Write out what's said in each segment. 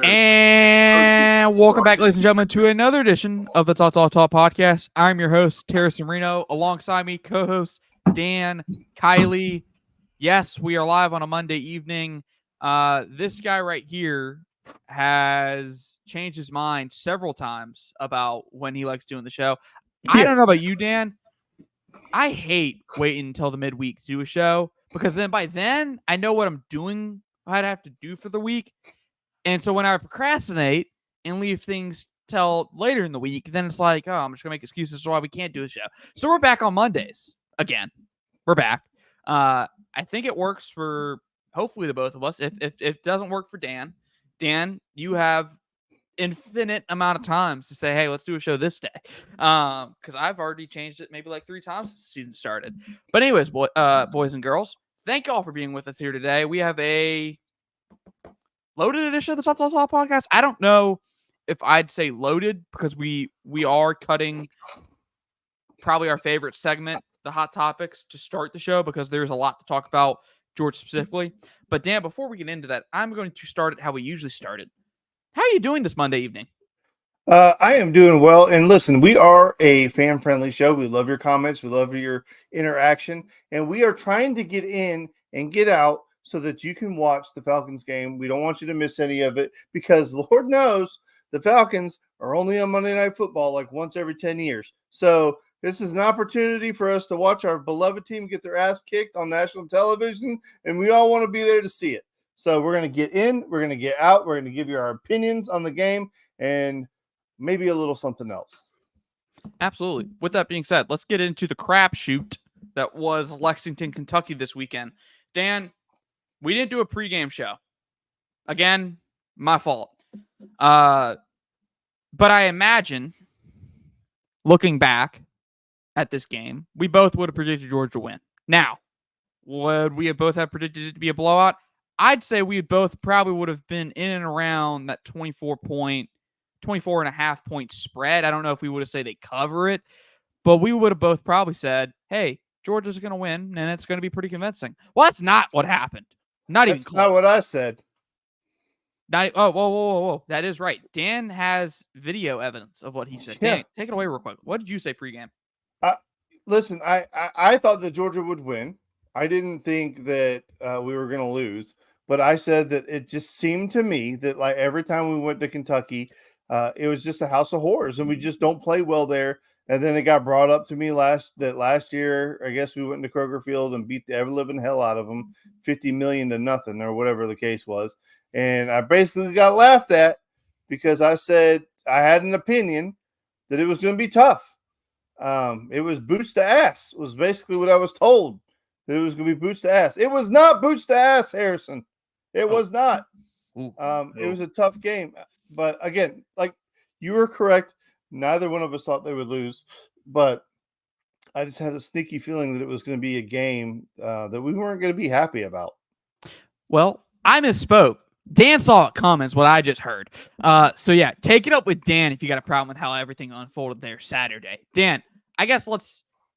And welcome back, ladies and gentlemen, to another edition of the Talk podcast. I'm your host, Terrace and Reno. Alongside me, co-host Dan Kiley. Yes, we are live on a Monday evening. This guy right here has changed his mind several times about when he likes doing the show. I don't know about you, Dan. I hate waiting until the midweek to do a show because then by then I know what I'm doing, what I'd have to do for the week. And so when I procrastinate and leave things till later in the week, then it's like, oh, I'm just going to make excuses for why we can't do a show. So we're back on Mondays again. We're back. I think it works for hopefully the both of us. If it doesn't work for Dan, you have infinite amount of times to say, hey, let's do a show this day. Because I've already changed it maybe like 3 times since the season started. But anyways, boys and girls, thank you all for being with us here today. We have a loaded edition of the Top podcast. I don't know if I'd say loaded because we are cutting probably our favorite segment, the hot topics, to start the show because there's a lot to talk about George specifically. But Dan, before we get into that, I'm going to start it how we usually started. How are you doing this Monday evening? I am doing well. And listen, we are a fan-friendly show. We love your comments. We love your interaction. And we are trying to get in and get out so that you can watch the Falcons game. We don't want you to miss any of it because Lord knows the Falcons are only on Monday Night Football like once every 10 years. So this is an opportunity for us to watch our beloved team get their ass kicked on national television, and we all want to be there to see it. So we're going to get in, we're going to get out, we're going to give you our opinions on the game, and maybe a little something else. Absolutely. With that being said, let's get into the crapshoot that was Lexington, Kentucky this weekend. Dan, we didn't do a pregame show. Again, my fault. But I imagine, looking back at this game, we both would have predicted Georgia to win. Now, would we have both have predicted it to be a blowout? I'd say we both probably would have been in and around that 24.5 point spread. I don't know if we would have said they cover it, but we would have both probably said, hey, Georgia's going to win, and it's going to be pretty convincing. Well, that's not what happened. Not even close. That's not what I said. Whoa. That is right. Dan has video evidence of what he said. Dan, take it away real quick. What did you say pregame? Listen, I thought that Georgia would win. I didn't think that we were going to lose, but I said that it just seemed to me that like every time we went to Kentucky, it was just a house of horrors, and we just don't play well there. And then it got brought up to me last year, I guess we went to Kroger Field and beat the ever-living hell out of them, 50 million to nothing or whatever the case was. And I basically got laughed at because I said I had an opinion that it was going to be tough. It was boots to ass was basically what I was told, that it was going to be boots to ass. It was not boots to ass, Harrison. It was not. It was a tough game. But again, like you were correct. Neither one of us thought they would lose, but I just had a sneaky feeling that it was going to be a game that we weren't going to be happy about. Well, I misspoke. Dan saw it coming, is what I just heard. So, yeah, take it up with Dan if you got a problem with how everything unfolded there Saturday. Dan, I guess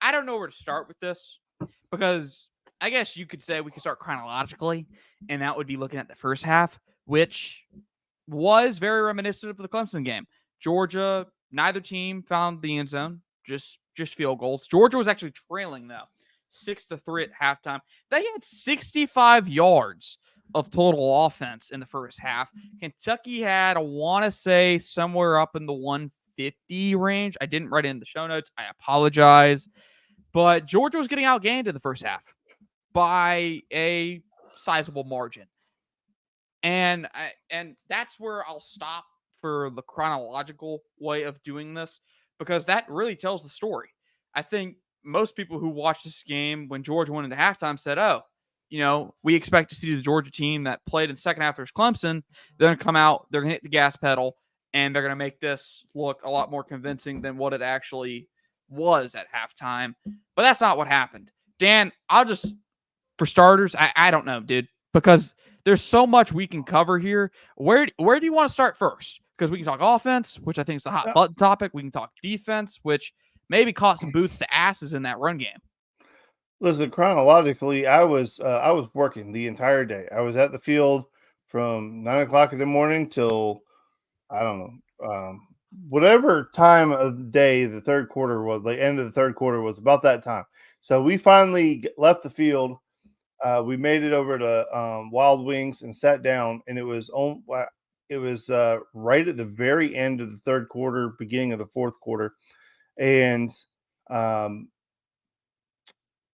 I don't know where to start with this because I guess you could say we could start chronologically, and that would be looking at the first half, which was very reminiscent of the Clemson game. Georgia, neither team found the end zone, just field goals. Georgia was actually trailing, though, 6-3 at halftime. They had 65 yards of total offense in the first half. Kentucky had, I want to say, somewhere up in the 150 range. I didn't write it in the show notes. I apologize. But Georgia was getting outgained in the first half by a sizable margin. And that's where I'll stop for the chronological way of doing this, because that really tells the story. I think most people who watched this game when Georgia went into halftime said, oh, we expect to see the Georgia team that played in the second half versus Clemson. They're going to come out, they're going to hit the gas pedal, and they're going to make this look a lot more convincing than what it actually was at halftime. But that's not what happened. Dan, for starters, I don't know, dude, because there's so much we can cover here. Where do you want to start first? Because we can talk offense, which I think is the hot button topic. We can talk defense, which maybe caught some boots to asses in that run game. Listen, chronologically, I was working the entire day. I was at the field from 9 o'clock in the morning till I don't know, whatever time of the day the third quarter was, the end of the third quarter was about that time. So we finally left the field. We made it over to Wild Wings and sat down, and it was right at the very end of the third quarter, beginning of the fourth quarter, and um,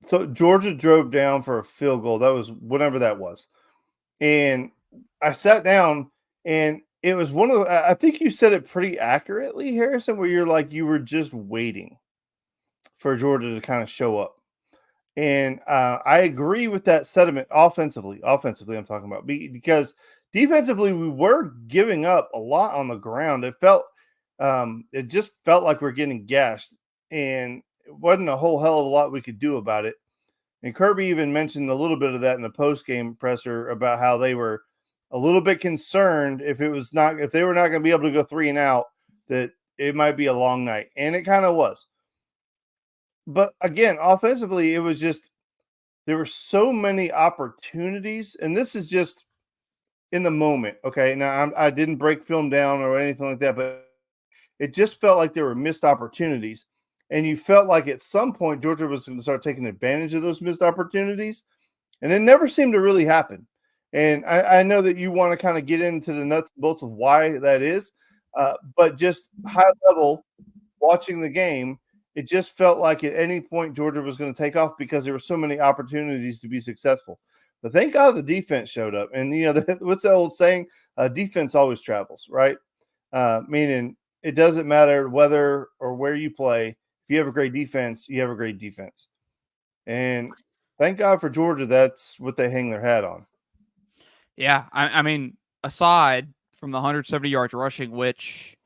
so Georgia drove down for a field goal. That was whatever that was, and I sat down, and it was one of the, I think you said it pretty accurately, Harrison, where you're like you were just waiting for Georgia to kind of show up. And I agree with that sentiment offensively. Offensively, I'm talking about because defensively, we were giving up a lot on the ground. It just felt like we're getting gashed, and it wasn't a whole hell of a lot we could do about it. And Kirby even mentioned a little bit of that in the post game presser about how they were a little bit concerned if they were not going to be able to go 3 and out, that it might be a long night, and it kind of was. But again, offensively, it was just there were so many opportunities, and this is just in the moment. Okay, now I didn't break film down or anything like that, but it just felt like there were missed opportunities, and you felt like at some point Georgia was going to start taking advantage of those missed opportunities, and it never seemed to really happen. And I know that you want to kind of get into the nuts and bolts of why that is, but just high level watching the game, it just felt like at any point Georgia was going to take off because there were so many opportunities to be successful. But thank God the defense showed up. And, what's the old saying? Defense always travels, right? Meaning it doesn't matter whether or where you play. If you have a great defense, you have a great defense. And thank God for Georgia, that's what they hang their hat on. Yeah, I mean, aside from the 170 yards rushing, which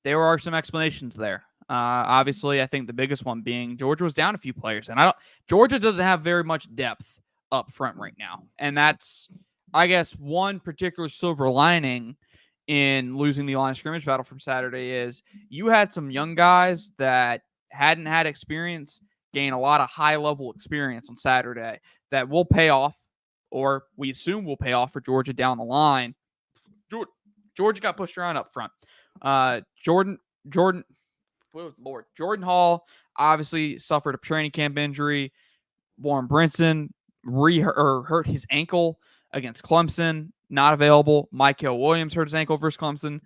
there are some explanations there. Obviously, I think the biggest one being Georgia was down a few players, and Georgia doesn't have very much depth up front right now, and that's, I guess, one particular silver lining in losing the line of scrimmage battle from Saturday is you had some young guys that hadn't had experience gain a lot of high level experience on Saturday that will pay off, or we assume will pay off for Georgia down the line. Georgia got pushed around up front. Jordan Hall obviously suffered a training camp injury. Warren Brinson hurt his ankle against Clemson, not available. Michael Williams hurt his ankle versus Clemson,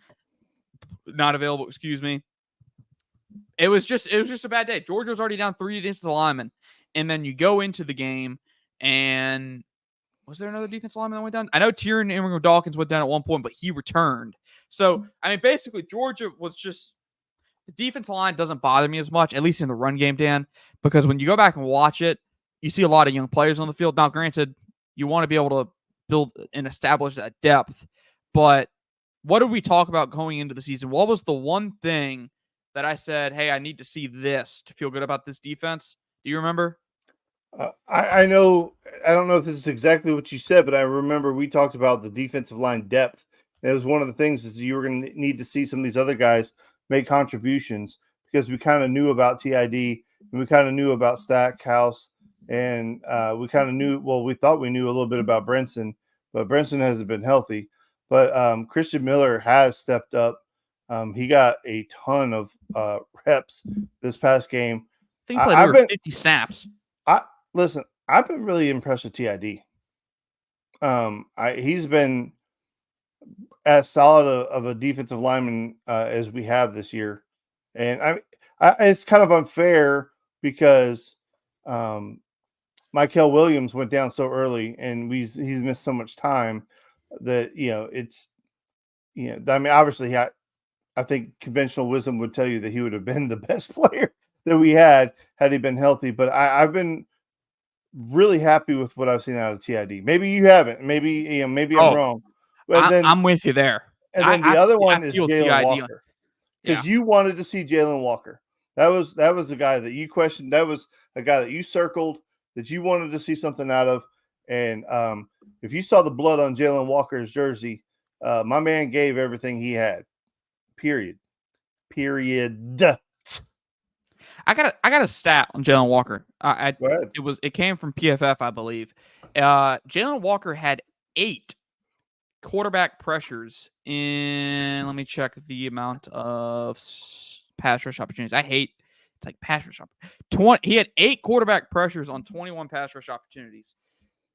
not available. Excuse me. It was just a bad day. Georgia was already down 3 defensive linemen, and then you go into the game, and was there another defensive lineman that went down? I know Tyrion Ingram Dawkins went down at one point, but he returned. So, I mean, basically, Georgia was just the defensive line doesn't bother me as much, at least in the run game, Dan, because when you go back and watch it, you see a lot of young players on the field. Now, granted, you want to be able to build and establish that depth, but what did we talk about going into the season? What was the one thing that I said, hey, I need to see this to feel good about this defense? Do you remember? I know, I don't know if this is exactly what you said, but I remember we talked about the defensive line depth. It was one of the things is you were going to need to see some of these other guys make contributions because we kind of knew about TID and we kind of knew about Stackhouse and we kind of knew, well, we thought we knew a little bit about Brinson, but Brinson hasn't been healthy. But Christian Miller has stepped up. He got a ton of reps this past game. I think he played over 50 snaps. Listen, I've been really impressed with TID. He's been as solid of a defensive lineman as we have this year, and it's kind of unfair because Michael Williams went down so early, and he's missed so much time that it's I mean, obviously, I think conventional wisdom would tell you that he would have been the best player that we had he been healthy. But I've been really happy with what I've seen out of TID. Maybe you haven't. Maybe I'm wrong. But I'm with you there. And then the other one is Jalen Walker, because you wanted to see Jalen Walker. That was the guy that you questioned. That was a guy that you circled that you wanted to see something out of. And if you saw the blood on Jalen Walker's jersey, my man gave everything he had. Period. I got a stat on Jalen Walker. It came from PFF, I believe. Jalen Walker had 8 quarterback pressures in. Let me check the amount of pass rush opportunities. I hate it's like pass rush. 20. He had 8 quarterback pressures on 21 pass rush opportunities.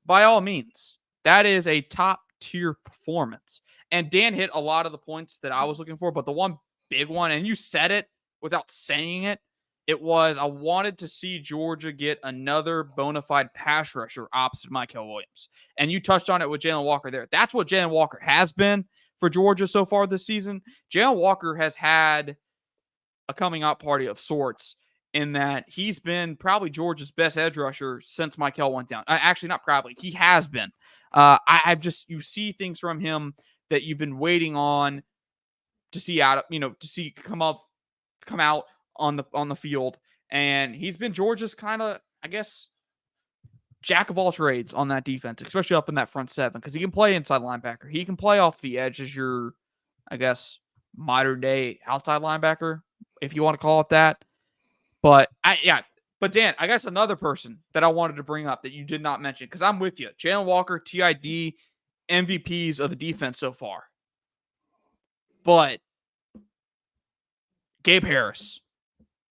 By all means, that is a top tier performance. And Dan hit a lot of the points that I was looking for, but the one big one, and you said it without saying it, it was I wanted to see Georgia get another bona fide pass rusher opposite Michael Williams. And you touched on it with Jalen Walker there. That's what Jalen Walker has been for Georgia so far this season. Jalen Walker has had a coming out party of sorts in that he's been probably Georgia's best edge rusher since Michael went down. Actually, not probably. He has been. I've just, you see things from him that you've been waiting on to see out, to see come out on the field. And he's been Georgia's kind of, I guess, jack of all trades on that defense, especially up in that front seven, because he can play inside linebacker. He can play off the edge as your, I guess, modern day outside linebacker, if you want to call it that. But Dan, I guess another person that I wanted to bring up that you did not mention, because I'm with you. Jalen Walker, TID, MVPs of the defense so far. But Gabe Harris,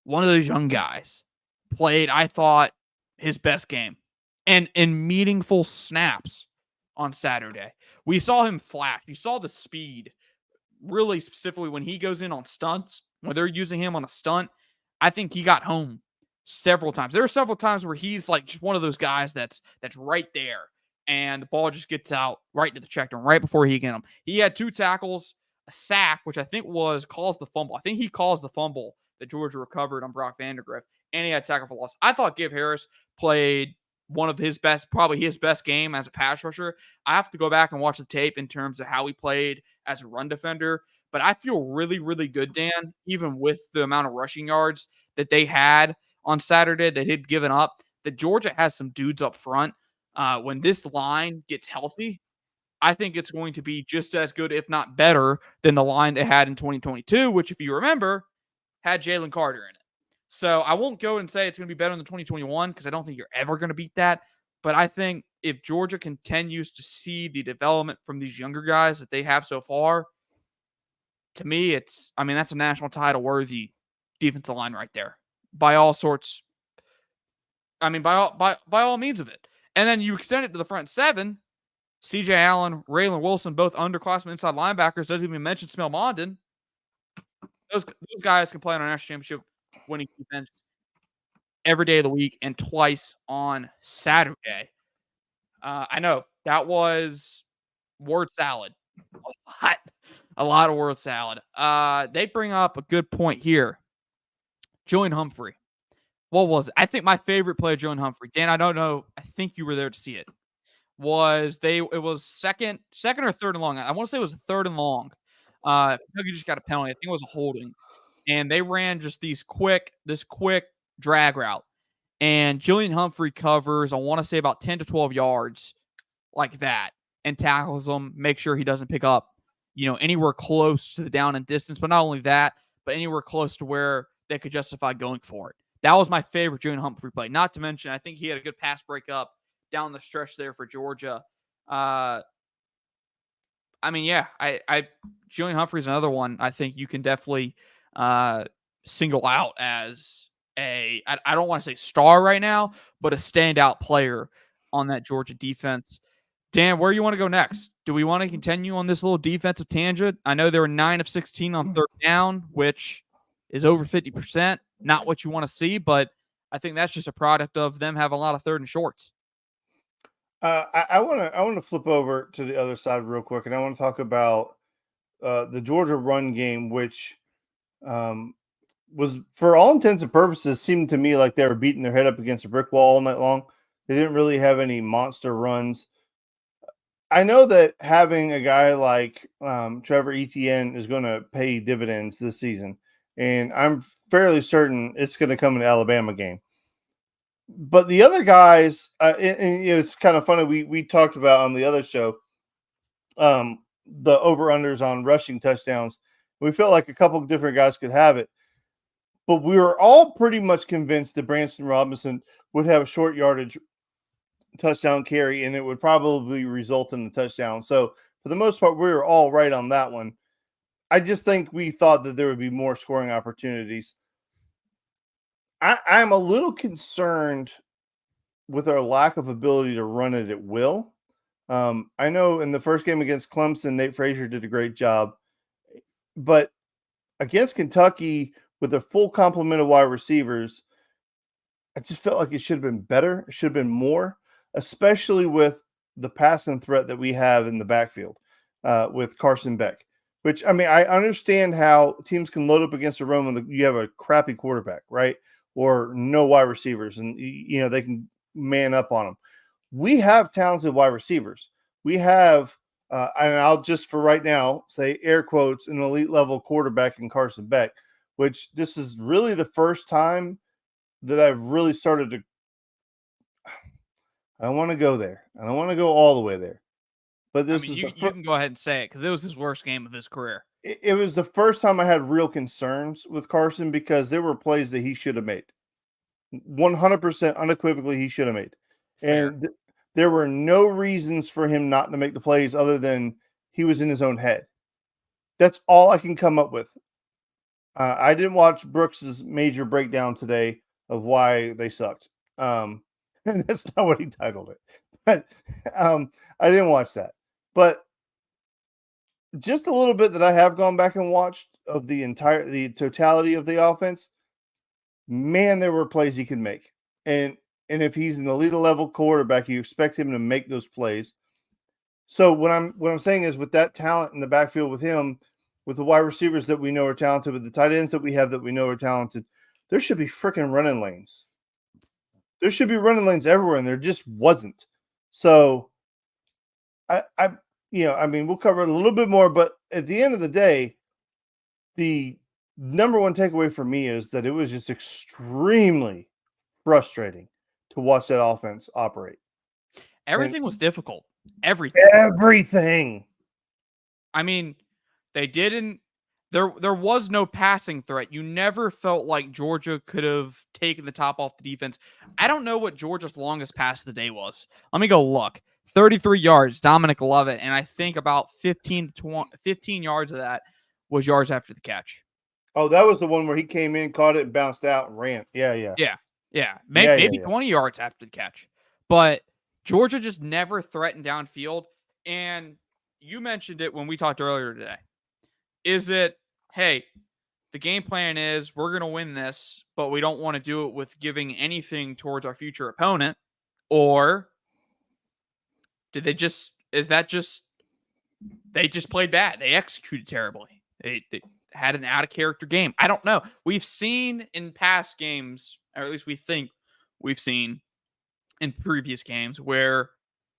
one of those young guys, played, I thought, his best game. And in meaningful snaps on Saturday. We saw him flash. You saw the speed, really specifically when he goes in on stunts, when they're using him on a stunt. I think he got home several times. There are several times where he's like just one of those guys that's right there, and the ball just gets out right to the check down right before he can get him. He had 2 tackles, a sack, which I think caused the fumble. I think he caused the fumble that Georgia recovered on Brock Vandagriff, and he had tackle for loss. I thought Gabe Harris played one of his best, probably his best game as a pass rusher. I have to go back and watch the tape in terms of how he played as a run defender. But I feel really, really good, Dan, even with the amount of rushing yards that they had on Saturday that he'd given up, that Georgia has some dudes up front. When this line gets healthy, I think it's going to be just as good, if not better, than the line they had in 2022, which, if you remember, had Jalen Carter in it. So I won't go and say it's going to be better than 2021 because I don't think you're ever going to beat that. But I think if Georgia continues to see the development from these younger guys that they have so far, to me, that's a national title worthy defensive line right there by all sorts. By all means of it. And then you extend it to the front seven. CJ Allen, Raylan Wilson, both underclassmen inside linebackers. Doesn't even mention Smell Mondon. Those guys can play on a national championship winning defense every day of the week and twice on Saturday. I know that was word salad. A lot of word salad. They bring up a good point here. Julian Humphrey. What was it? I think my favorite play of Julian Humphrey. Dan, I don't know. I think you were there to see it. It was second or third and long. I want to say it was third and long. Kentucky just got a penalty. I think it was a holding. And they ran just this quick drag route. And Julian Humphrey covers, I want to say, about 10 to 12 yards like that and tackles him, make sure he doesn't pick up, anywhere close to the down and distance. But not only that, but anywhere close to where they could justify going for it. That was my favorite Julian Humphrey play. Not to mention, I think he had a good pass breakup down the stretch there for Georgia. Julian Humphrey's another one I think you can definitely single out as I don't want to say star right now, but a standout player on that Georgia defense. Dan, where you want to go next? Do we want to continue on this little defensive tangent? I know they were 9 of 16 on third down, which is over 50%. Not what you want to see, but I think that's just a product of them having a lot of third and shorts. I want to flip over to the other side real quick, and I want to talk about the Georgia run game, which was, for all intents and purposes, seemed to me like they were beating their head up against a brick wall all night long. They didn't really have any monster runs. I know that having a guy like Trevor Etienne is going to pay dividends this season, and I'm fairly certain it's going to come in the Alabama game. But the other guys, it's kind of funny. We talked about on the other show the over-unders on rushing touchdowns. We felt like a couple of different guys could have it. But we were all pretty much convinced that Branson Robinson would have a short yardage touchdown carry, and it would probably result in the touchdown. So for the most part, we were all right on that one. I just think we thought that there would be more scoring opportunities. I'm a little concerned with our lack of ability to run it at will. I know in the first game against Clemson, Nate Frazier did a great job, but against Kentucky with a full complement of wide receivers, I just felt like it should have been better. It should have been more, especially with the passing threat that we have in the backfield with Carson Beck. Which, I mean, I understand how teams can load up against a run when you have a crappy quarterback, right? Or no wide receivers, and they can man up on them. We have talented wide receivers. We have, and I'll just for right now say air quotes, an elite level quarterback in Carson Beck, which this is really the first time that I've really started to. I don't want to go there. I don't want to go all the way there. But this is you can go ahead and say it because it was his worst game of his career. It was the first time I had real concerns with Carson because there were plays that he should have made. 100% unequivocally, he should have made. Fair. And there were no reasons for him not to make the plays other than he was in his own head. That's all I can come up with. I didn't watch Brooks's major breakdown today of why they sucked. And that's not what he titled it. But I didn't watch that. But just a little bit that I have gone back and watched of the totality of the offense, man, there were plays he could make. And if he's an elite level quarterback, you expect him to make those plays. So what I'm saying is with that talent in the backfield with him, with the wide receivers that we know are talented, with the tight ends that we have that we know are talented, there should be freaking running lanes. There should be running lanes everywhere, and there just wasn't. So we'll cover it a little bit more, but at the end of the day, the number one takeaway for me is that it was just extremely frustrating to watch that offense operate. Everything was difficult. Everything. Everything. I mean, they didn't. There was no passing threat. You never felt like Georgia could have taken the top off the defense. I don't know what Georgia's longest pass of the day was. Let me go look. 33 yards, Dominic Lovett, and I think about 15 yards of that was yards after the catch. Oh, that was the one where he came in, caught it, and bounced out and ran. Yeah. Maybe 20 yards after the catch. But Georgia just never threatened downfield. And you mentioned it when we talked earlier today. Is it, hey, the game plan is we're going to win this, but we don't want to do it with giving anything towards our future opponent? Or did they just played bad? They executed terribly. They had an out of character game. I don't know. We've seen in past games, or at least we think we've seen in previous games where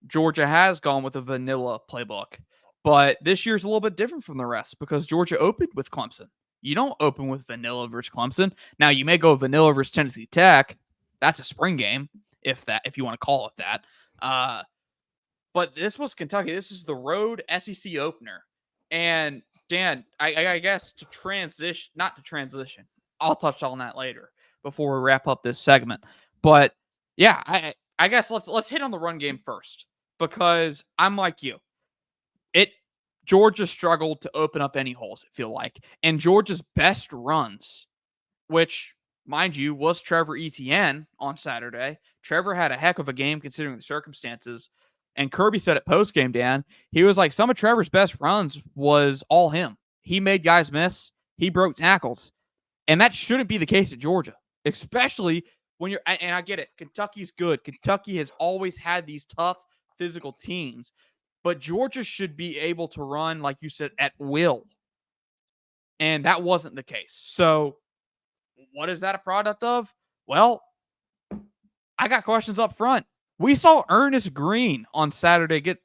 Georgia has gone with a vanilla playbook. But this year's a little bit different from the rest because Georgia opened with Clemson. You don't open with vanilla versus Clemson. Now you may go vanilla versus Tennessee Tech. That's a spring game, if you want to call it that. But this was Kentucky. This is the road SEC opener. And Dan, I guess not to transition. I'll touch on that later before we wrap up this segment. But yeah, I guess let's hit on the run game first because I'm like you. Georgia struggled to open up any holes, it feel like. And Georgia's best runs, which, mind you, was Trevor Etienne on Saturday. Trevor had a heck of a game considering the circumstances. And Kirby said it post-game, Dan. He was like, some of Trevor's best runs was all him. He made guys miss. He broke tackles. And that shouldn't be the case at Georgia, especially when and I get it. Kentucky's good. Kentucky has always had these tough physical teams. But Georgia should be able to run, like you said, at will. And that wasn't the case. So what is that a product of? Well, I got questions up front. We saw Ernest Green on Saturday get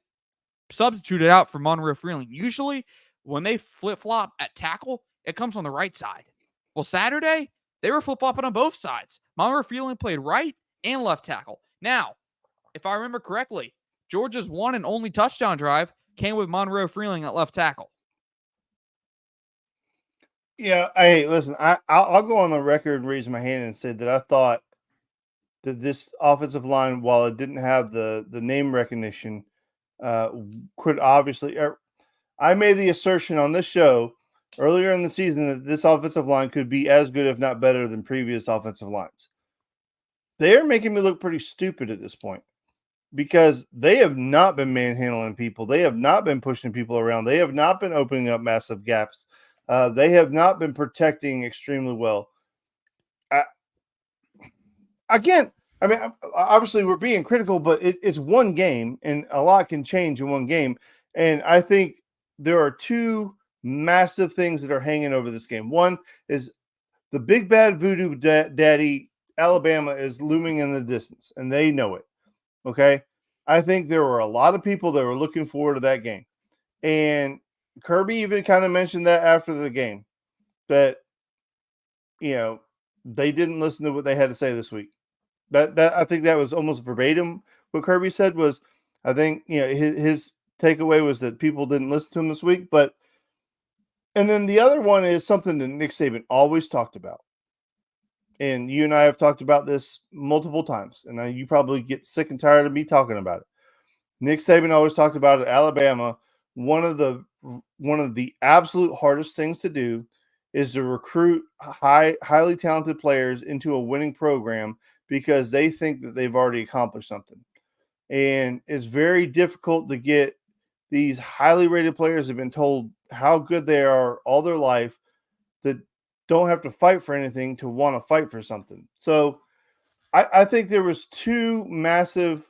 substituted out for Monroe Freeling. Usually when they flip-flop at tackle, it comes on the right side. Well, Saturday, they were flip-flopping on both sides. Monroe Freeling played right and left tackle. Now, if I remember correctly, Georgia's one and only touchdown drive came with Monroe Freeling at left tackle. Yeah, hey, listen, I'll go on the record and raise my hand and say that I thought that this offensive line, while it didn't have the name recognition, could obviously I made the assertion on this show earlier in the season that this offensive line could be as good, if not better, than previous offensive lines. They're making me look pretty stupid at this point because they have not been manhandling people. They have not been pushing people around. They have not been opening up massive gaps. They have not been protecting extremely well. Again, I mean, obviously we're being critical, but it's one game and a lot can change in one game. And I think there are two massive things that are hanging over this game. One is the big bad voodoo daddy Alabama is looming in the distance, and they know it. Okay. I think there were a lot of people that were looking forward to that game. And Kirby even kind of mentioned that after the game that, they didn't listen to what they had to say this week. That I think that was almost verbatim what Kirby said was, I think, his takeaway was that people didn't listen to him this week. And then the other one is something that Nick Saban always talked about. And you and I have talked about this multiple times, and you probably get sick and tired of me talking about it. Nick Saban always talked about at Alabama, one of the absolute hardest things to do is to recruit highly talented players into a winning program because they think that they've already accomplished something. And it's very difficult to get these highly rated players who have been told how good they are all their life that don't have to fight for anything to want to fight for something. So I think there was two massive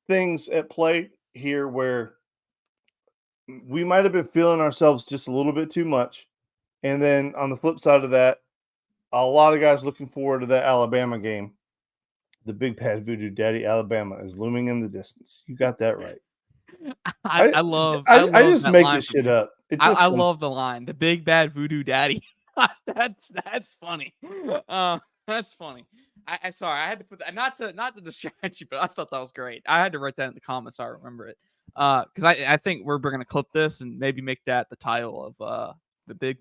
things at play here where we might have been feeling ourselves just a little bit too much. And then on the flip side of that, a lot of guys looking forward to that Alabama game. The big bad voodoo daddy Alabama is looming in the distance. You got that right. I love just that make line this from shit you. up. I love the line, the big bad voodoo daddy. that's funny. That's funny. I sorry, I had to put that not to distract you, but I thought that was great. I had to write that in the comments so I remember it. Because I think we're gonna clip this and maybe make that the title of the big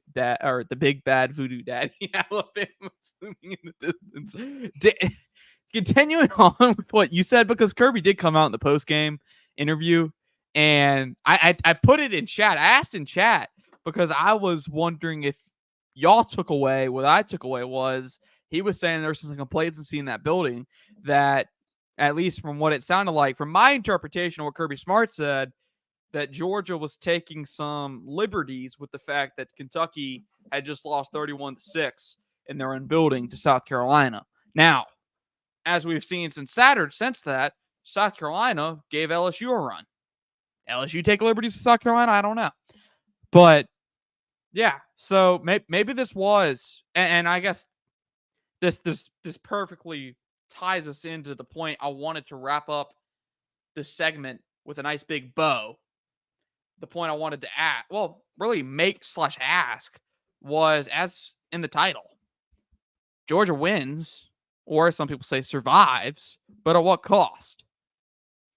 bad voodoo daddy Alabama swimming in the distance. Continuing on with what you said, because Kirby did come out in the post game interview, and I put it in chat. I asked in chat because I was wondering if y'all took away what I took away was he was saying there was some complacency in that building that, at least from what it sounded like, from my interpretation of what Kirby Smart said, that Georgia was taking some liberties with the fact that Kentucky had just lost 31-6 in their own building to South Carolina. Now, as we've seen since Saturday, since that, South Carolina gave LSU a run. LSU take liberties with South Carolina? I don't know. But, yeah, so maybe this was, and I guess this perfectly ties us into the point I wanted to wrap up this segment with a nice big bow. The point I wanted to really make/ask was, as in the title, Georgia wins, or some people say survives, but at what cost?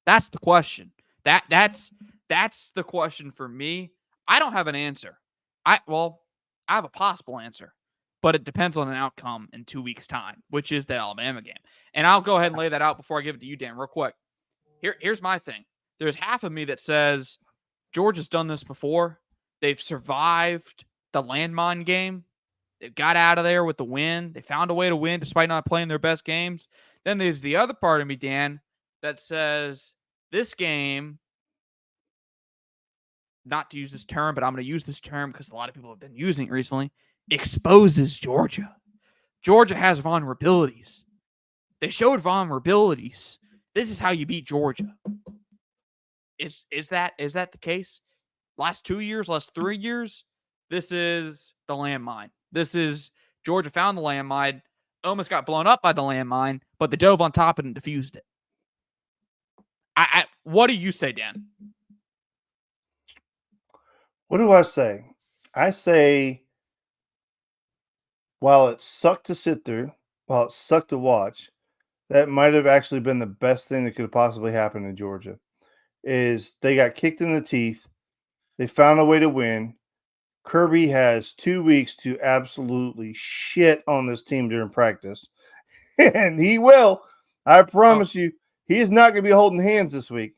That's the question. That's the question for me. I don't have an answer. I have a possible answer, but it depends on an outcome in 2 weeks' time, which is the Alabama game. And I'll go ahead and lay that out before I give it to you, Dan, real quick. Here's my thing. There's half of me that says Georgia's done this before. They've survived the landmine game. They got out of there with the win. They found a way to win despite not playing their best games. Then there's the other part of me, Dan, that says this game, not to use this term, but I'm going to use this term because a lot of people have been using it recently, exposes Georgia. Georgia has vulnerabilities. They showed vulnerabilities. This is how you beat Georgia. Is that the case? Last 2 years, last 3 years, this is the landmine. This is Georgia found the landmine, almost got blown up by the landmine, but they dove on top and diffused it. What do you say, Dan? What do I say? I say, while it sucked to sit through, while it sucked to watch, that might have actually been the best thing that could have possibly happened in Georgia. Is they got kicked in the teeth. They found a way to win. Kirby has 2 weeks to absolutely shit on this team during practice. And he will. I promise you, he is not going to be holding hands this week.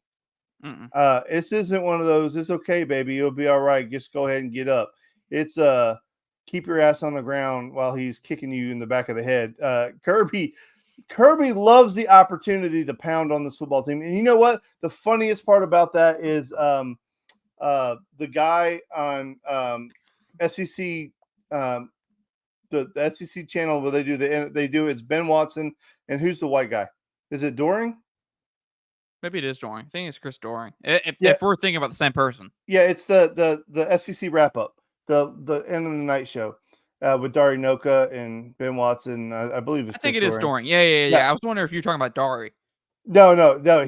This isn't one of those. It's okay, baby. You'll be all right. Just go ahead and get up. It's keep your ass on the ground while he's kicking you in the back of the head. Kirby loves the opportunity to pound on this football team. And you know what? The funniest part about that is the guy on SEC, the SEC channel where they do it's Ben Watson, and who's the white guy? Is it Doring? Maybe it is Doring. I think it's Chris Doring. If we're thinking about the same person. Yeah, it's the SEC wrap up, the end of the night show. With Dari Noka and Ben Watson, I believe it's. I think it is Doring. Yeah. I was wondering if you're talking about Dari. No.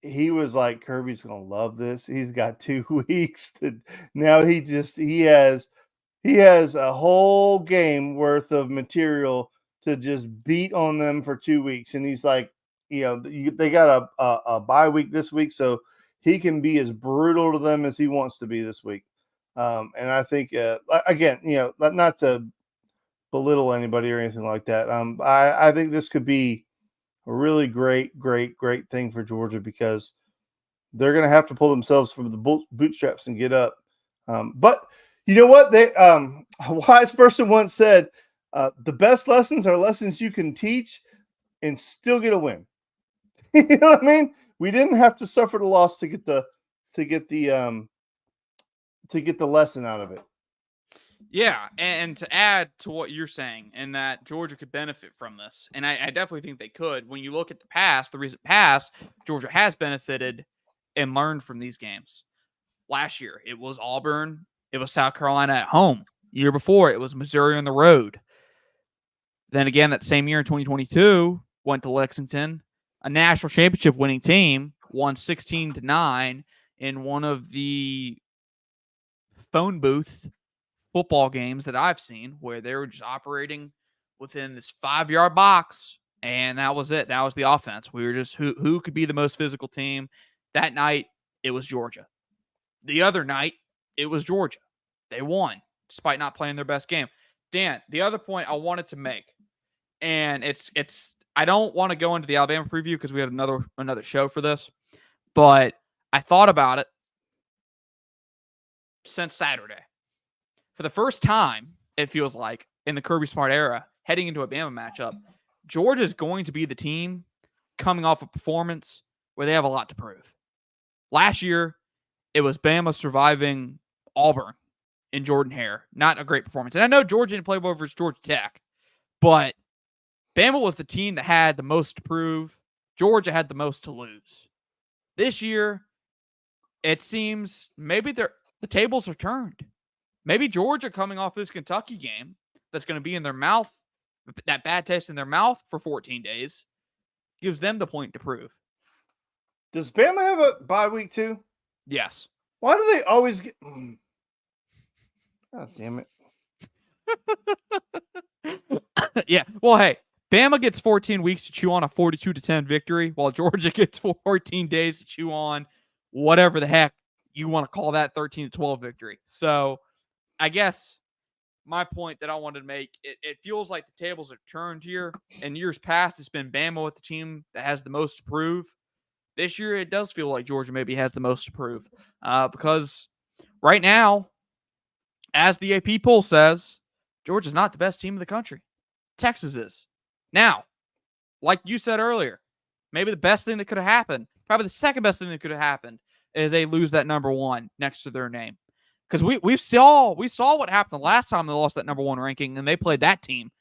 He was like, Kirby's gonna love this. He's got 2 weeks to now. He has a whole game worth of material to just beat on them for 2 weeks, and he's like, they got a bye week this week, so he can be as brutal to them as he wants to be this week. And I think, again, not to belittle anybody or anything like that. I think this could be a really great thing for Georgia because they're going to have to pull themselves from the bootstraps and get up. But you know what? A wise person once said, the best lessons are lessons you can teach and still get a win. You know what I mean? We didn't have to suffer the loss to get the lesson out of it. Yeah, and to add to what you're saying, and that Georgia could benefit from this, and I definitely think they could. When you look at the recent past, Georgia has benefited and learned from these games. Last year, it was Auburn, it was South Carolina at home. Year before, it was Missouri on the road. Then again, that same year in 2022, went to Lexington, a national championship winning team, won 16-9 in one of the phone booth football games that I've seen where they were just operating within this 5-yard box, and that was it. That was the offense. We were just who could be the most physical team. That night, it was Georgia. The other night, it was Georgia. They won despite not playing their best game. Dan, the other point I wanted to make, and it's I don't want to go into the Alabama preview because we had another show for this, but I thought about it since Saturday. For the first time, it feels like, in the Kirby Smart era, heading into a Bama matchup, Georgia is going to be the team coming off a performance where they have a lot to prove. Last year, it was Bama surviving Auburn in Jordan Hare. Not a great performance. And I know Georgia didn't play well versus Georgia Tech, but Bama was the team that had the most to prove. Georgia had the most to lose. This year, it seems maybe the tables are turned. Maybe Georgia, coming off this Kentucky game that's going to be in their mouth, that bad taste in their mouth for 14 days, gives them the point to prove. Does Bama have a bye week too? Yes. Why do they always get... God damn it. Yeah. Well, hey, Bama gets 14 weeks to chew on a 42-10 victory, while Georgia gets 14 days to chew on whatever the heck you want to call that 13-12 victory. So I guess my point that I wanted to make, it feels like the tables are turned here. In years past, it's been Bama with the team that has the most to prove. This year, it does feel like Georgia maybe has the most to prove. Because right now, as the AP poll says, Georgia's not the best team in the country. Texas is. Now, like you said earlier, maybe the best thing that could have happened, probably the second best thing that could have happened, is they lose that number 1 next to their name. Because we saw what happened the last time they lost that number 1 ranking, and they played that team.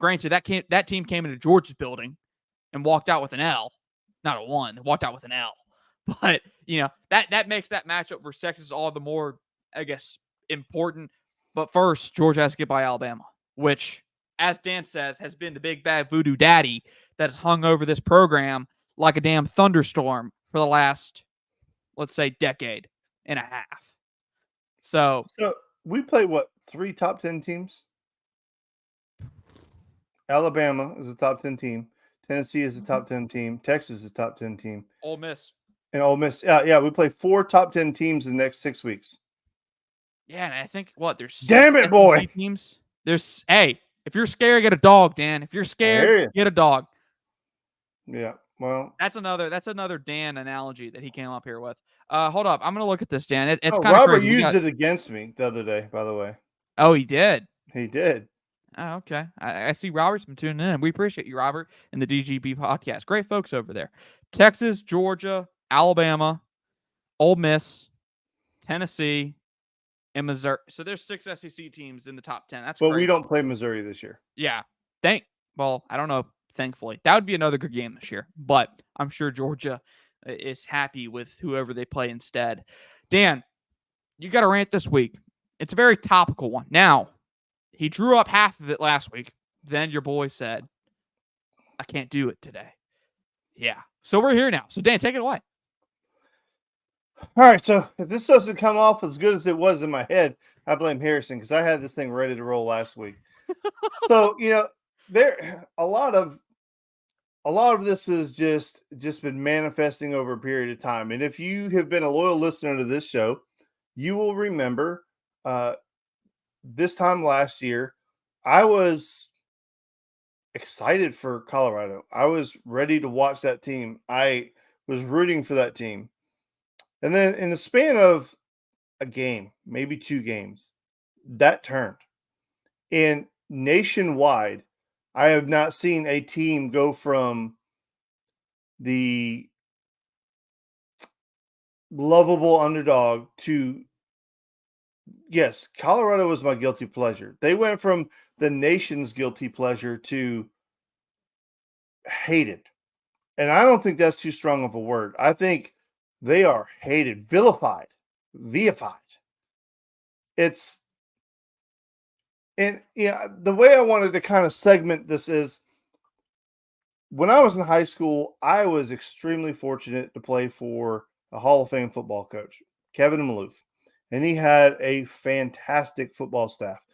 Granted, that team came into Georgia's building and walked out with an L. Not a 1. They walked out with an L. But, that makes that matchup versus Texas all the more, I guess, important. But first, Georgia has to get by Alabama, which, as Dan says, has been the big bad voodoo daddy that has hung over this program like a damn thunderstorm for the last, let's say, decade and a half. So we play, 3 top 10 teams? Alabama is a top 10 team. Tennessee is a top 10 team. Texas is a top 10 team. Ole Miss. And Ole Miss. Yeah, we play 4 top 10 teams in the next 6 weeks. Yeah, and I think, there's Damn it, boy. Teams. If you're scared, get a dog, Dan. If you're scared, get a dog. Yeah. Well, That's another Dan analogy that he came up here with. Hold up. I'm gonna look at this, Dan. It's oh, kind of Robert crazy. used it against me the other day, by the way. Oh, he did. He did. Oh, okay. I see Robert's been tuning in. We appreciate you, Robert, and the DGB podcast. Great folks over there. Texas, Georgia, Alabama, Ole Miss, Tennessee, and Missouri. So there's 6 SEC teams in the top 10. That's But crazy. we don't play Missouri this year. Yeah. Well, I don't know. Thankfully, that would be another good game this year. But I'm sure Georgia is happy with whoever they play instead. Dan, you got a rant this week. It's a very topical one. Now, he drew up half of it last week. Then your boy said, I can't do it today. Yeah. So we're here now. So, Dan, take it away. All right. So if this doesn't come off as good as it was in my head, I blame Harrison because I had this thing ready to roll last week. So, there a lot of this has just been manifesting over a period of time. And if you have been a loyal listener to this show, you will remember this time last year, I was excited for Colorado. I was ready to watch that team. I was rooting for that team. And then in the span of a game, maybe 2 games, that turned. And nationwide, I have not seen a team go from the lovable underdog to, yes, Colorado was my guilty pleasure. They went from the nation's guilty pleasure to hated. And I don't think that's too strong of a word. I think they are hated, vilified. It's, and the way I wanted to kind of segment this is when I was in high school, I was extremely fortunate to play for a Hall of Fame football coach, Kevin Maloof. And he had a fantastic football staff,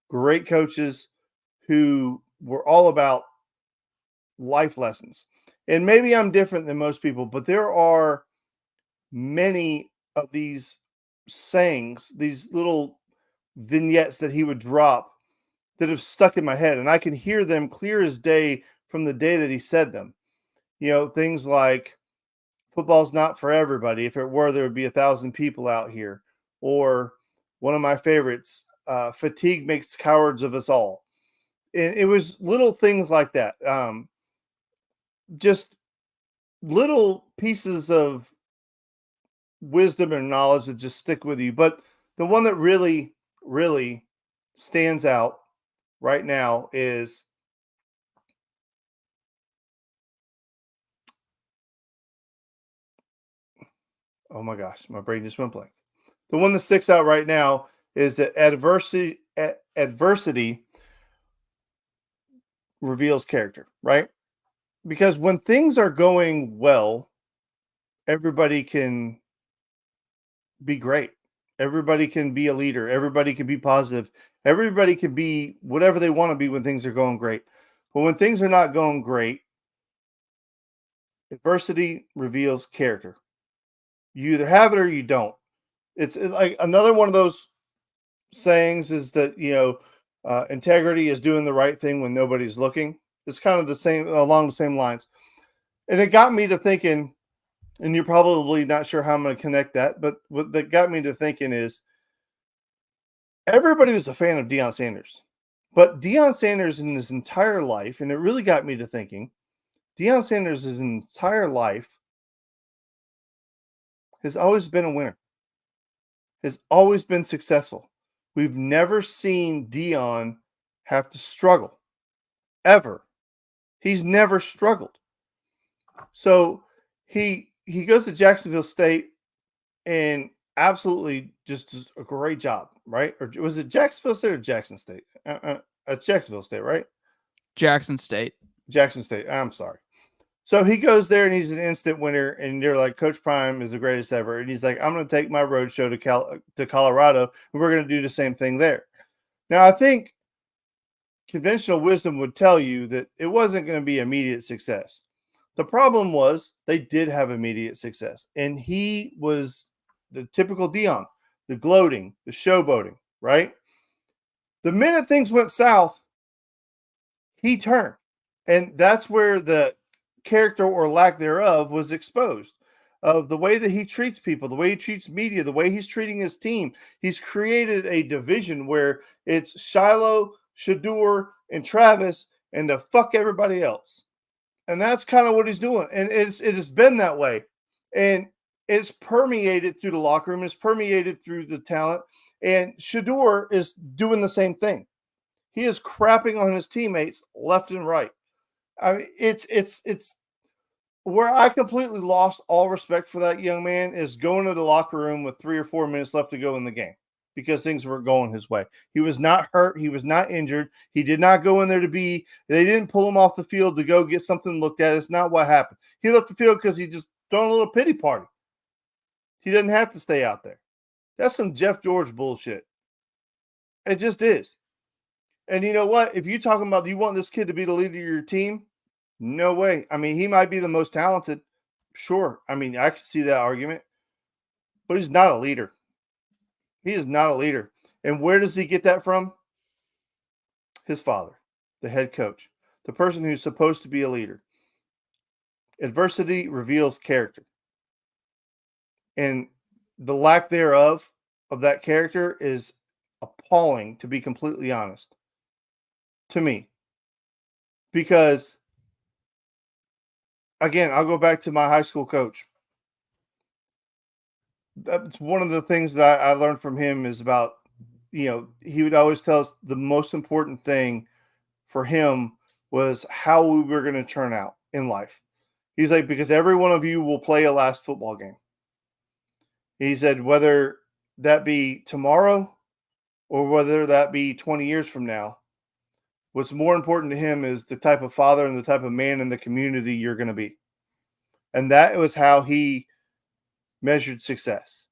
great coaches who were all about life lessons. And maybe I'm different than most people, but there are many of these sayings, these little vignettes that he would drop that have stuck in my head. And I can hear them clear as day from the day that he said them. Things like football's not for everybody. If it were, there would be 1,000 people out here. Or one of my favorites, fatigue makes cowards of us all. And it was little things like that. Just little pieces of wisdom and knowledge that just stick with you. But the one that really, really stands out right now is oh my gosh, my brain just went blank. The one that sticks out right now is that adversity reveals character, right? Because when things are going well, everybody can be great. Everybody can be a leader. Everybody can be positive. Everybody can be whatever they want to be when things are going great. But when things are not going great, adversity reveals character. You either have it or you don't. It's like another one of those sayings is that, integrity is doing the right thing when nobody's looking. It's kind of the same, along the same lines. And it got me to thinking, and you're probably not sure how I'm going to connect that, but what that got me to thinking is everybody was a fan of Deion Sanders. But Deion Sanders in his entire life, and it really got me to thinking, Deion Sanders' entire life has always been a winner, has always been successful. We've never seen Deion have to struggle, ever. He's never struggled. So he goes to Jacksonville State and absolutely just does a great job, right? Or was it Jacksonville State or Jackson State? It's Jacksonville State, right? Jackson State. Jackson State. I'm sorry. So he goes there and he's an instant winner. And they're like, Coach Prime is the greatest ever. And he's like, I'm going to take my road show to Colorado, and we're going to do the same thing there. Now, I think conventional wisdom would tell you that it wasn't going to be immediate success. The problem was they did have immediate success. And he was the typical Deion, the gloating, the showboating, right? The minute things went south, he turned. And that's where the character or lack thereof was exposed. Of the way that he treats people, the way he treats media, the way he's treating his team. He's created a division where it's Shiloh, Shador, and Travis, and to fuck everybody else. And that's kind of what he's doing. And it has been that way. And it's permeated through the locker room, it's permeated through the talent. And Shador is doing the same thing. He is crapping on his teammates left and right. I mean, it's where I completely lost all respect for that young man is going to the locker room with 3 or 4 minutes left to go in the game because things were going his way. He was not hurt. He was not injured. He did not go in there they didn't pull him off the field to go get something looked at. It's not what happened. He left the field because he just thrown a little pity party. He doesn't have to stay out there. That's some Jeff George bullshit. It just is. And you know what? If you're talking about you want this kid to be the leader of your team, no way. I mean, he might be the most talented. Sure. I mean, I could see that argument. But he's not a leader. He is not a leader. And where does he get that from? His father, the head coach, the person who's supposed to be a leader. Adversity reveals character. And the lack thereof of that character is appalling, to be completely honest, to me. Because again, I'll go back to my high school coach. That's one of the things that I learned from him is about, he would always tell us the most important thing for him was how we were going to turn out in life. He's like, because every one of you will play a last football game. He said, whether that be tomorrow or whether that be 20 years from now, what's more important to him is the type of father and the type of man in the community you're going to be. And that was how he measured success.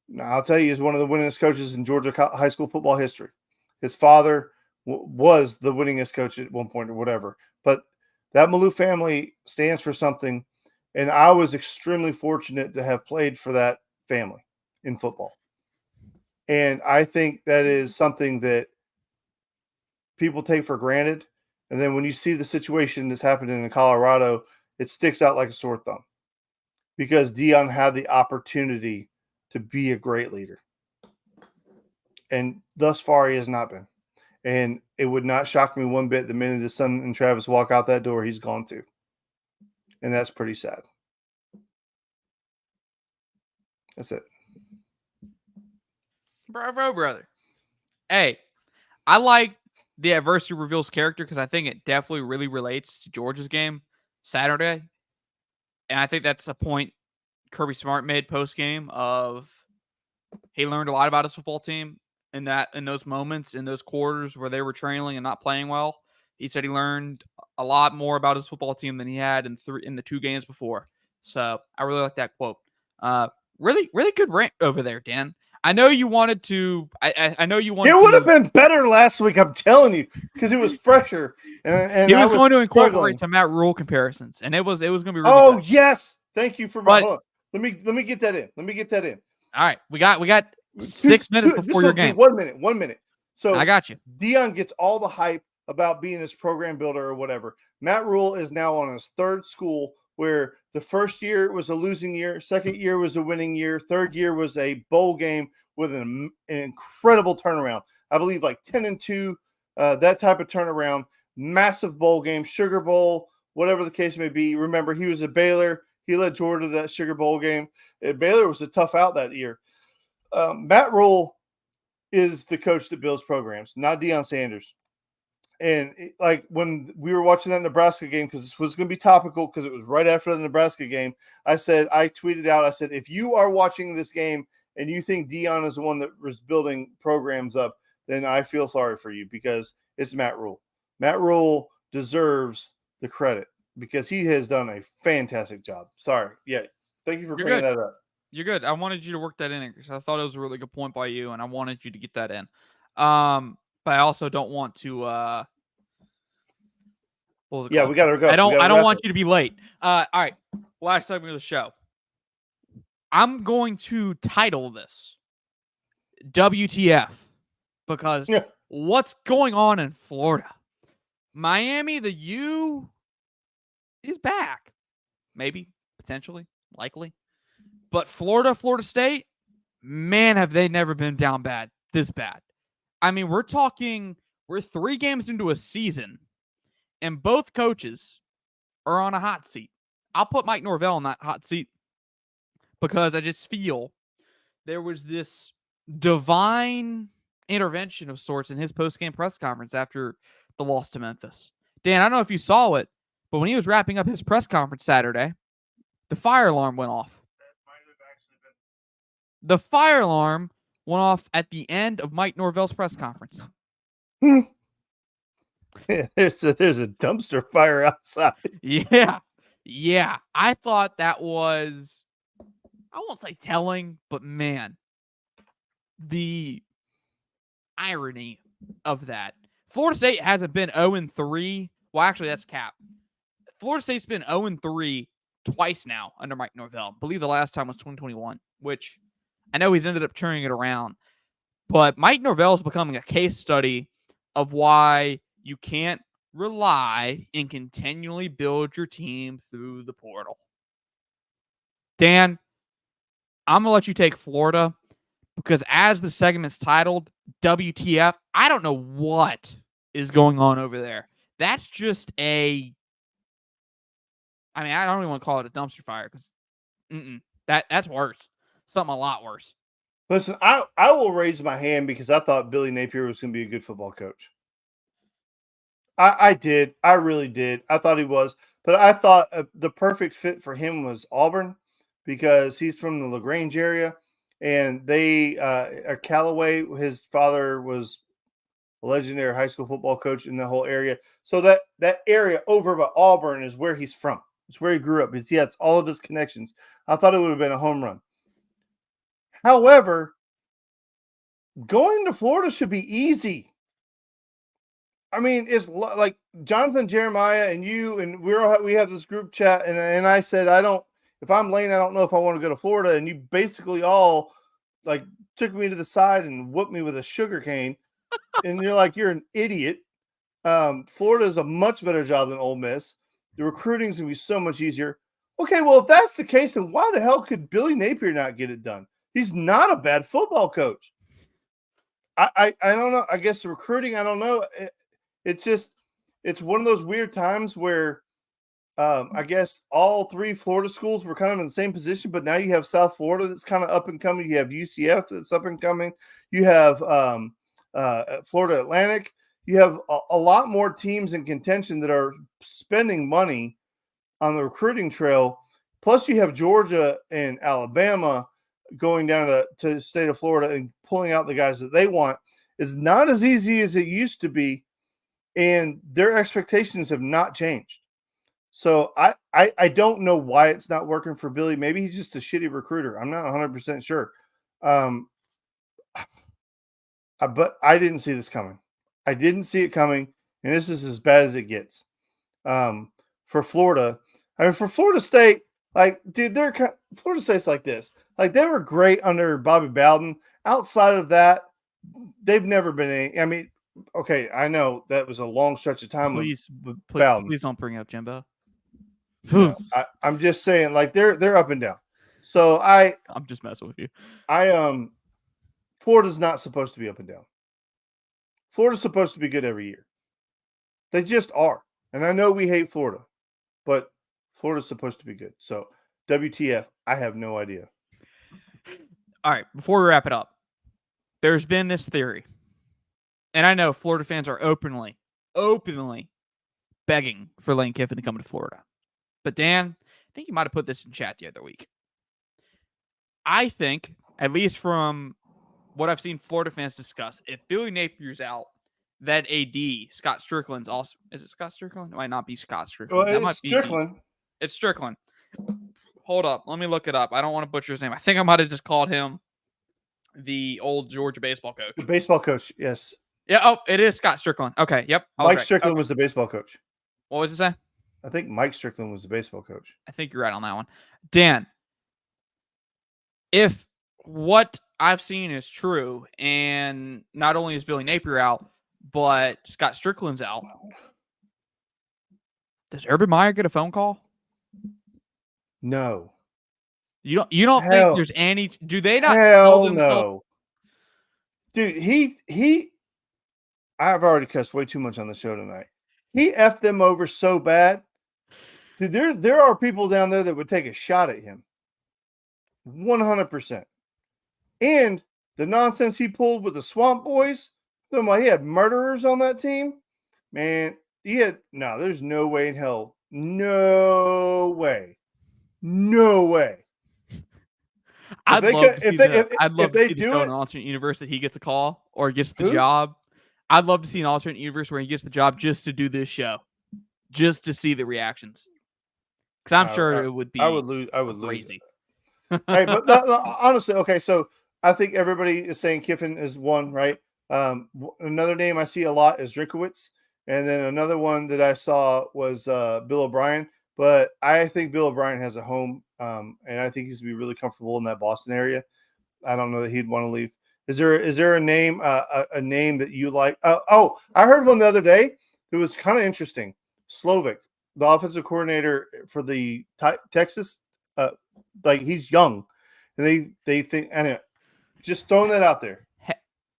Now, I'll tell you, he's one of the winningest coaches in Georgia high school football history. His father was the winningest coach at one point or whatever. But that Malou family stands for something. And I was extremely fortunate to have played for that family in football. And I think that is something that people take for granted. And then when you see the situation that's happening in Colorado, it sticks out like a sore thumb because Deion had the opportunity to be a great leader. And thus far, he has not been. And it would not shock me one bit the minute his son and Travis walk out that door, he's gone too. And that's pretty sad. That's it. Bravo, brother. Hey, I like the adversity reveals character because I think it definitely really relates to Georgia's game Saturday. And I think that's a point Kirby Smart made post-game of he learned a lot about his football team in those moments, in those quarters where they were trailing and not playing well. He said he learned a lot more about his football team than he had in the 2 games before. So I really like that quote. Really, really good rant over there, Dan. I know you wanted to. I know you wanted. It would have been better last week. I'm telling you, because it was fresher. And he was going to incorporate some Matt Rule comparisons, and it was going to be. Really oh good. Yes, thank you for my. Let me get that in. All right, we got 6 minutes before your game. 1 minute. So I got you. Deion gets all the hype about being his program builder or whatever. Matt Rule is now on his 3rd school where the first year was a losing year, second year was a winning year, third year was a bowl game with an incredible turnaround. I believe like 10-2, that type of turnaround, massive bowl game, Sugar Bowl, whatever the case may be. Remember, he was at Baylor. He led Georgia to that Sugar Bowl game. Baylor was a tough out that year. Matt Rule is the coach that builds programs, not Deion Sanders. And like when we were watching that Nebraska game, because this was going to be topical because it was right after the Nebraska game, I tweeted out, I said, if you are watching this game and you think Deion is the one that was building programs up, then I feel sorry for you because it's Matt Rule. Matt Rule deserves the credit because he has done a fantastic job. Sorry. Yeah. Thank you for bringing that up. You're good. I wanted you to work that in because I thought it was a really good point by you, and I wanted you to get that in. But I also don't want to. We got to go. I don't want you to be late. All right, last segment of the show. I'm going to title this WTF because what's going on in Florida? Miami, the U is back. Maybe, potentially, likely. But Florida State, man, have they never been down bad, this bad. I mean, we're 3 games into a season, and both coaches are on a hot seat. I'll put Mike Norvell on that hot seat because I just feel there was this divine intervention of sorts in his post-game press conference after the loss to Memphis. Dan, I don't know if you saw it, but when he was wrapping up his press conference Saturday, the fire alarm went off. The fire alarm went off at the end of Mike Norvell's press conference. Yeah, there's a dumpster fire outside. Yeah. I thought that was, I won't say telling, but man, the irony of that. Florida State hasn't been 0-3. Well, actually, that's cap. Florida State's been 0-3 twice now under Mike Norvell. I believe the last time was 2021, which I know he's ended up turning it around. But Mike Norvell is becoming a case study of why you can't rely and continually build your team through the portal. Dan, I'm going to let you take Florida because as the segment's titled, WTF, I don't know what is going on over there. That's just I don't even want to call it a dumpster fire because that's worse. Something a lot worse. Listen, I will raise my hand because I thought Billy Napier was going to be a good football coach. I did. I really did. I thought he was. But I thought the perfect fit for him was Auburn because he's from the LaGrange area. And they are Callaway. His father was a legendary high school football coach in the whole area. So that area over by Auburn is where he's from. It's where he grew up. He has all of his connections. I thought it would have been a home run. However, going to Florida should be easy. I mean, it's like Jonathan, Jeremiah, and you, and we have this group chat, and I said, if I'm Lane, I don't know if I want to go to Florida, and you basically all like took me to the side and whooped me with a sugar cane, and you're like, you're an idiot. Florida is a much better job than Ole Miss. The recruiting's gonna be so much easier. Okay, well, if that's the case, then why the hell could Billy Napier not get it done? He's not a bad football coach. I don't know. I guess the recruiting, I don't know. It's one of those weird times where I guess all 3 Florida schools were kind of in the same position, but now you have South Florida that's kind of up and coming. You have UCF that's up and coming. You have Florida Atlantic. You have a lot more teams in contention that are spending money on the recruiting trail. Plus, you have Georgia and Alabama going down to the state of Florida and pulling out the guys that they want. It's not as easy as it used to be, and their expectations have not changed. So I don't know why it's not working for Billy. Maybe he's just a shitty recruiter. I'm not 100% sure. But I didn't see this coming. I didn't see it coming, and this is as bad as it gets. For Florida, for Florida State, like, dude, Florida State's like this. Like, they were great under Bobby Bowden. Outside of that, they've never been any. I mean, okay, I know that was a long stretch of time. Please don't bring up Jimbo. No, I'm just saying, like, they're up and down. So I'm just messing with you. Florida's not supposed to be up and down. Florida's supposed to be good every year. They just are. And I know we hate Florida, but Florida's supposed to be good. So WTF, I have no idea. All right, before we wrap it up, there's been this theory. And I know Florida fans are openly begging for Lane Kiffin to come to Florida. But Dan, I think you might have put this in chat the other week. I think, at least from what I've seen Florida fans discuss, if Billy Napier's out, that AD, Scott Strickland's also. Is it Scott Strickland? It might not be Scott Strickland. Well, it's Strickland. It's Strickland. Hold up. Let me look it up. I don't want to butcher his name. I think I might have just called him the old Georgia baseball coach. The baseball coach, yes. Yeah, oh, it is Scott Strickland. Okay, yep. Mike Strickland was the baseball coach. What was it say? I think Mike Strickland was the baseball coach. I think you're right on that one. Dan, if what I've seen is true, and not only is Billy Napier out, but Scott Strickland's out, Does Urban Meyer get a phone call? No. You don't think there's any? Do they not sell Hell themselves? no. Dude, he I've already cussed way too much on the show tonight. He effed them over so bad. Dude, there are people down there that would take a shot at him. 100%. And the nonsense he pulled with the Swamp Boys, he had murderers on that team. Man, there's no way in hell. No way. No way. I'd love to see the show in an alternate universe that he gets a call or gets the job. I'd love to see an alternate universe where he gets the job just to do this show, just to see the reactions. Because I'm sure it would be. I would lose. Crazy. Hey, but honestly, okay. So I think everybody is saying Kiffin is one, right? Another name I see a lot is Drinkowitz, and then another one that I saw was Bill O'Brien. But I think Bill O'Brien has a home, and I think he's going to be really comfortable in that Boston area. I don't know that he'd want to leave. Is there a name a name that you like? I heard one the other day. It was kind of interesting. Slovic, the offensive coordinator for the Texas, he's young, and they think, and just throwing that out there.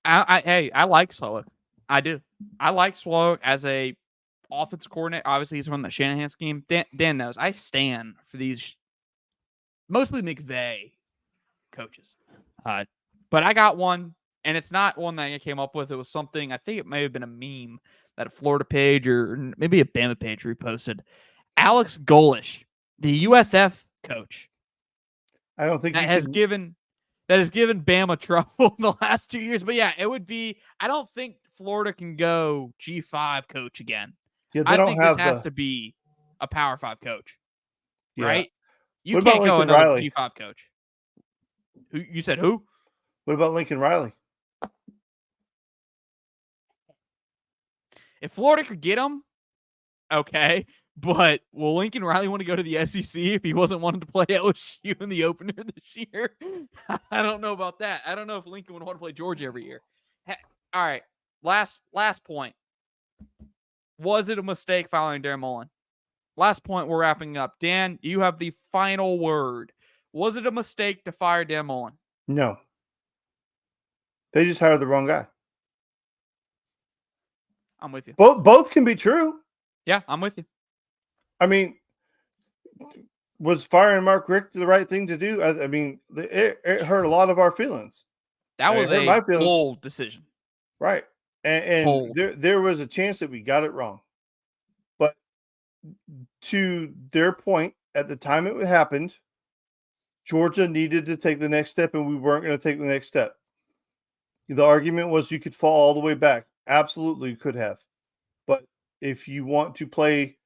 I like Slowick. I do. I like Slowick as a offensive coordinator. Obviously, he's from the Shanahan scheme. Dan knows I stand for these mostly McVay coaches. But I got one, and it's not one that I came up with. It was something, I think it may have been a meme that a Florida page or maybe a Bama page reposted. Alex Golish, the USF coach. I don't think that has given Bama trouble in the last 2 years. But yeah, it would be. I don't think Florida can go G5 coach again. Yeah, I think this has to be a Power 5 coach, right? Yeah. You can't go another G5 coach. Who you said? Who? What about Lincoln Riley? If Florida could get him, okay. But will Lincoln Riley want to go to the SEC if he wasn't wanting to play LSU in the opener this year? I don't know about that. I don't know if Lincoln would want to play Georgia every year. All right. Last point. Was it a mistake firing Darren Mullen? Last point, we're wrapping up. Dan, you have the final word. Was it a mistake to fire Dan Mullen? No. They just hired the wrong guy. I'm with you. Both can be true. Yeah, I'm with you. I mean, was firing Mark Richt the right thing to do? I mean, it hurt a lot of our feelings. That was a bold decision. Right. And there was a chance that we got it wrong. But to their point, at the time it happened, Georgia needed to take the next step, and we weren't going to take the next step. The argument was you could fall all the way back. Absolutely, you could have. But if you want to play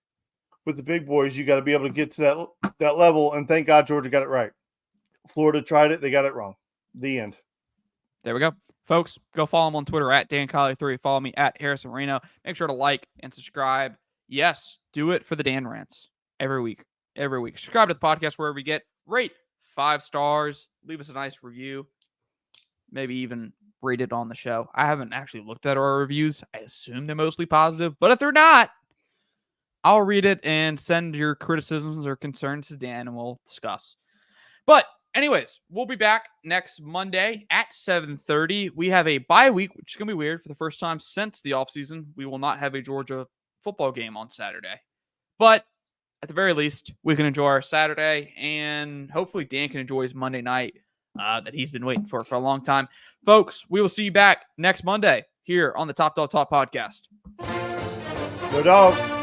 with the big boys, you got to be able to get to that level, and thank God Georgia got it right. Florida tried it. They got it wrong. The end. There we go. Folks, go follow him on Twitter at Dan Kiley3. Follow me at Harrison Reno. Make sure to like and subscribe. Yes, do it for the Dan Rants every week. Every week. Subscribe to the podcast wherever you get. Rate 5 stars. Leave us a nice review. Maybe even rate it on the show. I haven't actually looked at our reviews. I assume they're mostly positive. But if they're not, I'll read it and send your criticisms or concerns to Dan, and we'll discuss. But anyways, we'll be back next Monday at 7:30. We have a bye week, which is going to be weird. For the first time since the offseason, we will not have a Georgia football game on Saturday. But at the very least, we can enjoy our Saturday, and hopefully Dan can enjoy his Monday night that he's been waiting for a long time. Folks, we will see you back next Monday here on the Top Dog Talk podcast. Go Dogs.